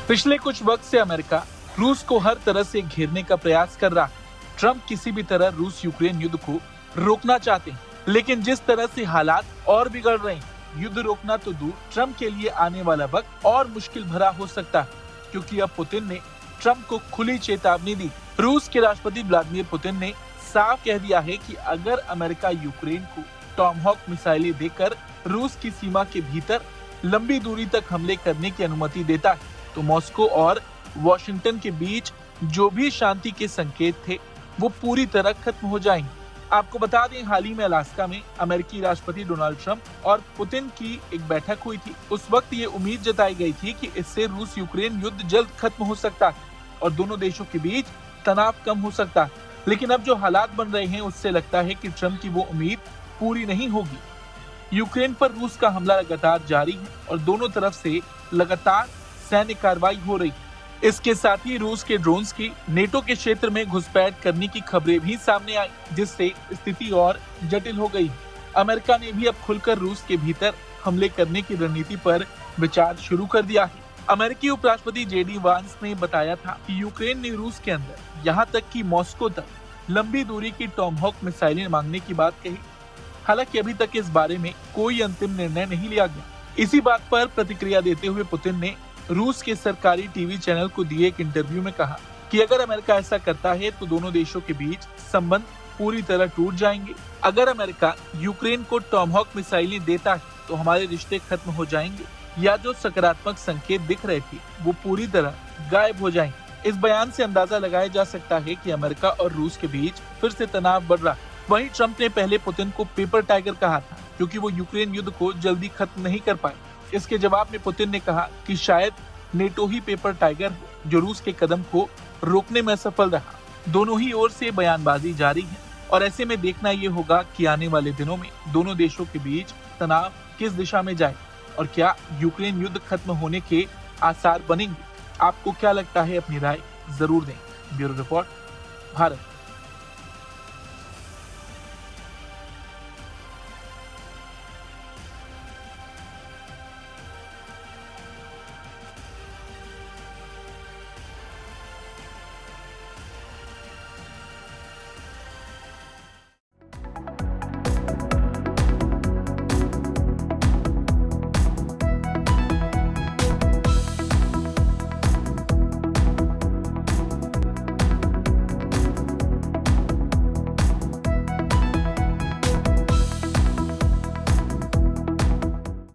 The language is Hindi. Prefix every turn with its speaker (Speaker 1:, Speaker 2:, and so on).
Speaker 1: पिछले कुछ वक्त से अमेरिका रूस को हर तरह से घेरने का प्रयास कर रहा है। ट्रंप किसी भी तरह रूस यूक्रेन युद्ध को रोकना चाहते हैं, लेकिन जिस तरह से हालात और बिगड़ रहे हैं, युद्ध रोकना तो दूर, ट्रंप के लिए आने वाला वक्त और मुश्किल भरा हो सकता है, क्योंकि अब पुतिन ने ट्रंप को खुली चेतावनी दी। रूस के राष्ट्रपति व्लादिमीर पुतिन ने साफ कह दिया है कि अगर अमेरिका यूक्रेन को टॉमहॉक मिसाइलें देकर रूस की सीमा के भीतर लंबी दूरी तक हमले करने की अनुमति देता है, तो मॉस्को और वॉशिंगटन के बीच जो भी शांति के संकेत थे, वो पूरी तरह खत्म हो जाएंगे। आपको बता दें, हाल ही में अलास्का में अमेरिकी राष्ट्रपति डोनाल्ड ट्रंप और पुतिन की एक बैठक हुई थी। उस वक्त ये उम्मीद जताई गई थी कि इससे रूस यूक्रेन युद्ध जल्द खत्म हो सकता है और दोनों देशों के बीच तनाव कम हो सकता है। लेकिन अब जो हालात बन रहे हैं, उससे लगता है कि ट्रंप की वो उम्मीद पूरी नहीं होगी। यूक्रेन पर रूस का हमला लगातार जारी है और दोनों तरफ से लगातार सैन्य कार्रवाई हो रही है। इसके साथ ही रूस के ड्रोन्स की नेटो के क्षेत्र में घुसपैठ करने की खबरें भी सामने आई, जिससे स्थिति और जटिल हो गई। अमेरिका ने भी अब खुलकर रूस के भीतर हमले करने की रणनीति पर विचार शुरू कर दिया है। अमेरिकी उपराष्ट्रपति जेडी वांस ने बताया था कि यूक्रेन ने रूस के अंदर यहाँ तक कि मॉस्को तक लंबी दूरी की टॉमहॉक मिसाइलें मांगने की बात कही। हालांकि अभी तक इस बारे में कोई अंतिम निर्णय नहीं लिया गया। इसी बात पर प्रतिक्रिया देते हुए पुतिन ने रूस के सरकारी टीवी चैनल को दिए एक इंटरव्यू में कहा कि अगर अमेरिका ऐसा करता है तो दोनों देशों के बीच संबंध पूरी तरह टूट जाएंगे। अगर अमेरिका यूक्रेन को टॉमहॉक मिसाइलें देता है तो हमारे रिश्ते खत्म हो जाएंगे, या जो सकारात्मक संकेत दिख रहे थे वो पूरी तरह गायब हो जाएंगे। इस बयान से अंदाजा लगाया जा सकता है कि अमेरिका और रूस के बीच फिर से तनाव बढ़ रहा है। वहीं ट्रंप ने पहले पुतिन को पेपर टाइगर कहा था, क्योंकि वो यूक्रेन युद्ध को जल्दी खत्म नहीं कर पाए। इसके जवाब में पुतिन ने कहा कि शायद नेटो ही पेपर टाइगर हो, जो रूस के कदम को रोकने में सफल रहा। दोनों ही ओर से बयानबाजी जारी है और ऐसे में देखना ये होगा कि आने वाले दिनों में दोनों देशों के बीच तनाव किस दिशा में जाए और क्या यूक्रेन युद्ध खत्म होने के आसार बनेंगे। आपको क्या लगता है? अपनी राय जरूर दें। Bureau report, Bharat.